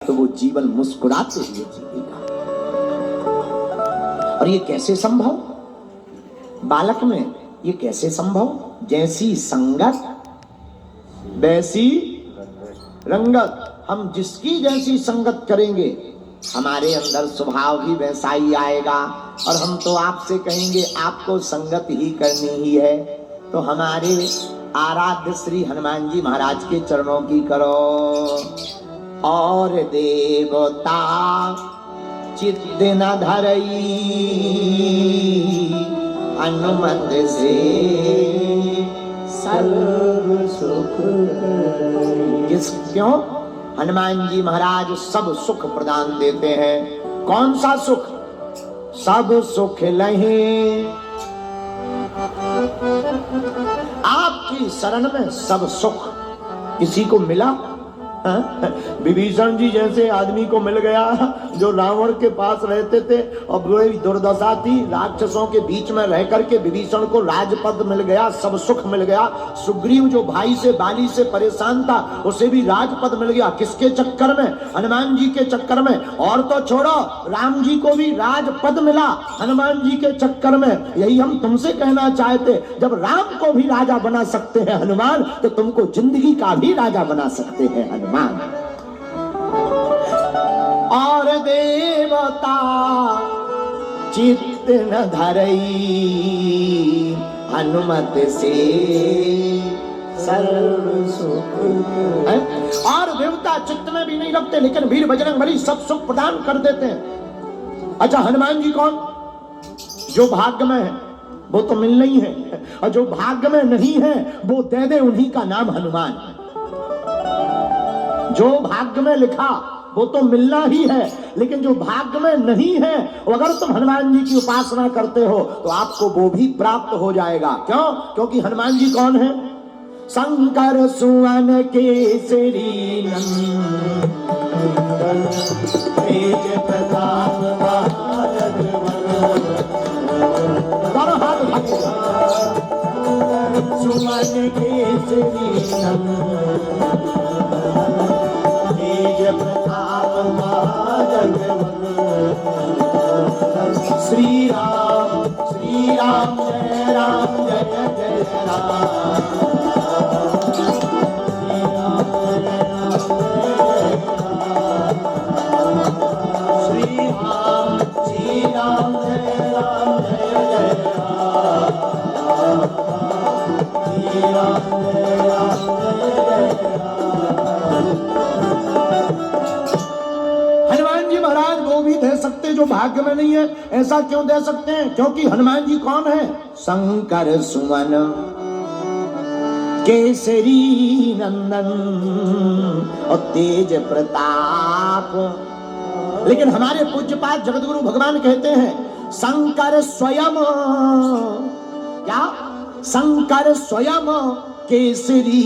तो वो जीवन मुस्कुराते हुए जिएगा। और ये कैसे संभव? बालक में ये कैसे संभव? जैसी संगत वैसी रंगत। हम जिसकी जैसी संगत करेंगे हमारे अंदर स्वभाव भी वैसा ही आएगा। और हम तो आपसे कहेंगे आपको संगत ही करनी ही है, तो हमारे आराध्य श्री हनुमान जी महाराज के चरणों की करो। और देवता चित्त न धरई अनुमत से सर्व सुख। क्यों? हनुमान जी महाराज सब सुख प्रदान देते हैं। कौन सा सुख? सब सुख लहे आपकी शरण में सब सुख। किसी को मिला? विभीषण जी जैसे आदमी को मिल गया जो रावण के पास रहते थे और बड़ी दुर्दशा थी, राक्षसों के बीच में रह करके विभीषण को राजपद मिल गया, सब सुख मिल गया। सुग्रीव जो भाई से बाली से परेशान था उसे भी राजपद मिल गया। किसके चक्कर में? हनुमान जी के चक्कर में। और तो छोड़ो, राम जी को भी राजपद मिला हनुमान जी के चक्कर में। यही हम तुमसे कहना चाहते, जब राम को भी राजा बना सकते हैं हनुमान, तो तुमको जिंदगी का भी राजा बना सकते हैं हनुमान। और देवता चित्त न धरई अनुमत से सर्व सुख। और देवता चित्त में भी नहीं रखते, लेकिन वीर बजरंग बली सब सुख प्रदान कर देते हैं। अच्छा, हनुमान जी कौन? जो भाग्य में है वो तो मिलना ही है, और जो भाग्य में नहीं है वो दे दे, उन्हीं का नाम हनुमान। जो भाग्य में लिखा वो तो मिलना ही है, लेकिन जो भाग्य में नहीं है, अगर तुम हनुमान जी की उपासना करते हो तो आपको वो भी प्राप्त हो जाएगा। क्यों? क्योंकि हनुमान जी कौन है? शंकर सुवन केसरी नंदन तेज प्रताप सुवन केसरी नंदन श्री राम जय राम जय जय राम। श्री राम जय राम जय जय राम। श्री राम जय राम जय जय महाराज वो भी दे सकते जो भाग्य में नहीं है। ऐसा क्यों दे सकते हैं? क्योंकि हनुमान जी कौन है? शंकर सुमन केसरी नंदन और तेज प्रताप। लेकिन हमारे पूज्यपाद जगतगुरु भगवान कहते हैं शंकर स्वयं, क्या? शंकर स्वयं केसरी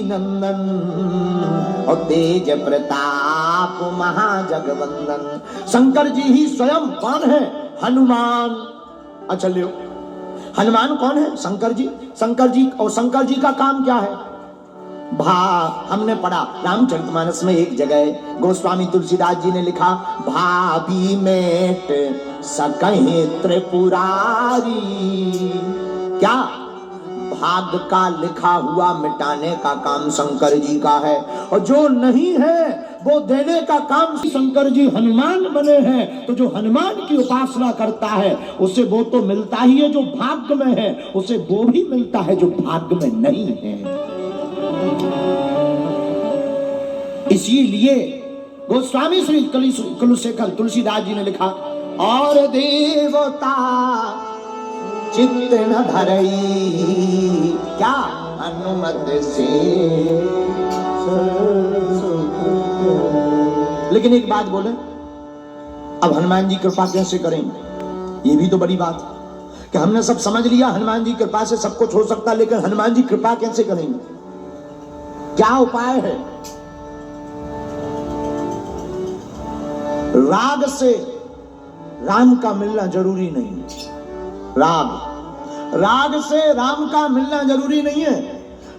नंदन और तेज प्रताप महाजगवंदन। शंकर जी ही स्वयं कौन है? हनुमान। अच्छा लियो, हनुमान कौन है? शंकर जी। शंकर जी, और शंकर जी का काम क्या है? हमने पढ़ा रामचरितमानस में एक जगह गोस्वामी तुलसीदास जी ने लिखा, भाभी मेट सकहि त्रिपुरारी। क्या? भाग्य का लिखा हुआ मिटाने का काम शंकर जी का है, और जो नहीं है वो देने का काम शंकर जी हनुमान बने हैं। तो जो हनुमान की उपासना करता है उसे वो तो मिलता ही है जो भाग्य में है, उसे वो भी मिलता है जो भाग्य में नहीं है। इसीलिए गोस्वामी श्री कुलशेखर तुलसीदास जी ने लिखा, और देवता चित्त न धरई क्या अनुमत से। लेकिन एक बात बोले, अब हनुमान जी कृपा कैसे करेंगे? ये भी तो बड़ी बात है कि हमने सब समझ लिया हनुमान जी कृपा से सब कुछ हो सकता है, लेकिन हनुमान जी कृपा कैसे करेंगे? क्या उपाय है? राग से राम का मिलना जरूरी नहीं है। राग से राम का मिलना जरूरी नहीं है।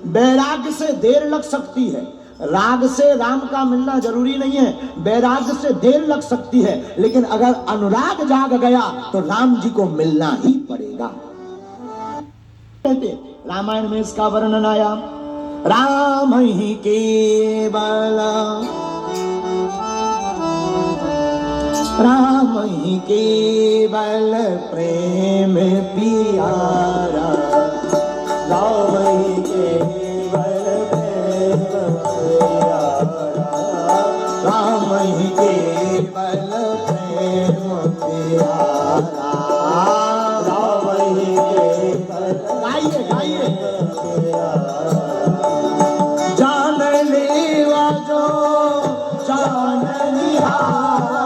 वैराग्य से देर लग सकती है, राग से राम का मिलना जरूरी नहीं है, वैराग से देर लग सकती है, लेकिन अगर अनुराग जाग गया तो राम जी को मिलना ही पड़ेगा। रामायण में इसका वर्णन आया, राम ही केवल, राम ही केवल प्रेम पियारा, राम ही केवल प्रेम पियारा, राम ही केवल प्रेम पियारा, राम ही केवल, गाइए गाइए, जान लेवा जो जान निहारा,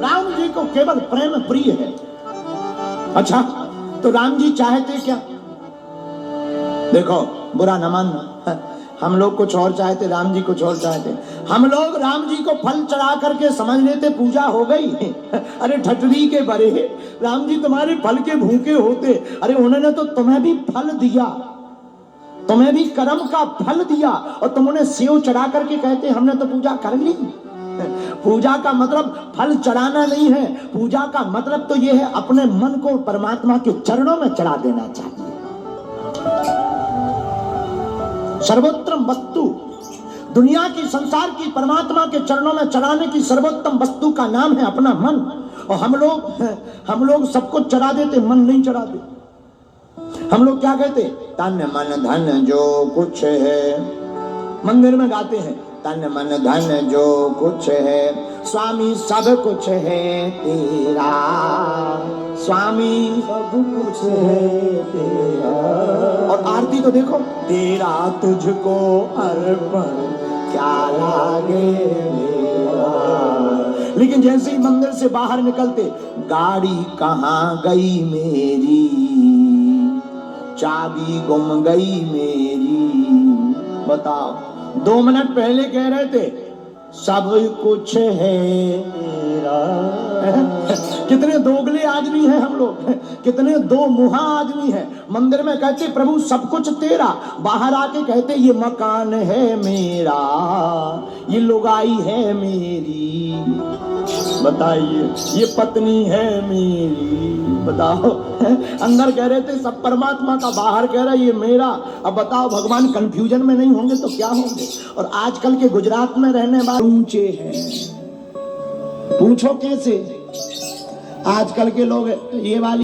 राम जी को केवल प्रेम प्रिय है। अच्छा, तो राम जी चाहते क्या? देखो, बुरा न मानना, हम लोग कुछ और चाहते, राम जी कुछ और चाहते। हम लोग राम जी को फल चढ़ा करके समझ लेते पूजा हो गई। अरे ठटरी के बड़े, राम जी तुम्हारे फल के भूखे होते। अरे उन्होंने तो तुम्हें भी फल दिया, तुम्हें भी कर्म का फल दिया, और तुम उन्हें सेव चढ़ा करके कहते हमने तो पूजा कर ली। पूजा का मतलब फल चढ़ाना नहीं है, पूजा का मतलब तो यह है अपने मन को परमात्मा के चरणों में चढ़ा देना चाहिए। सर्वोत्तम वस्तु दुनिया की, संसार की, परमात्मा के चरणों में चढ़ाने की सर्वोत्तम वस्तु का नाम है अपना मन। और हम लोग सबको चढ़ा देते, मन नहीं चढ़ाते। हम लोग क्या कहते? तन मन धन जो कुछ है, मंदिर में गाते हैं, तन मन धन जो कुछ है, स्वामी सब कुछ है तेरा, स्वामी सब कुछ है तेरा। और आरती तो देखो, तेरा तुझको अर्पण क्या लागे मेरा। लेकिन जैसे ही मंदिर से बाहर निकलते, गाड़ी कहाँ गई मेरी, चाबी गुम गई मेरी। बताओ, 2 मिनट पहले कह रहे थे सब कुछ है तेरा। कितने दोगले आदमी हैं हम लोग, कितने दो मुहा आदमी हैं। मंदिर में कहते प्रभु सब कुछ तेरा, बाहर आके कहते ये मकान है मेरा, ये लुगाई है मेरी। बताइए, ये पत्नी है मेरी। बताओ, अंदर कह रहे थे सब परमात्मा का, बाहर कह रहा ये मेरा। अब बताओ, भगवान कंफ्यूजन में नहीं होंगे तो क्या होंगे? और आजकल के गुजरात में रहने वाले ऊंचे हैं, पूछो कैसे? आजकल के लोग ये वाली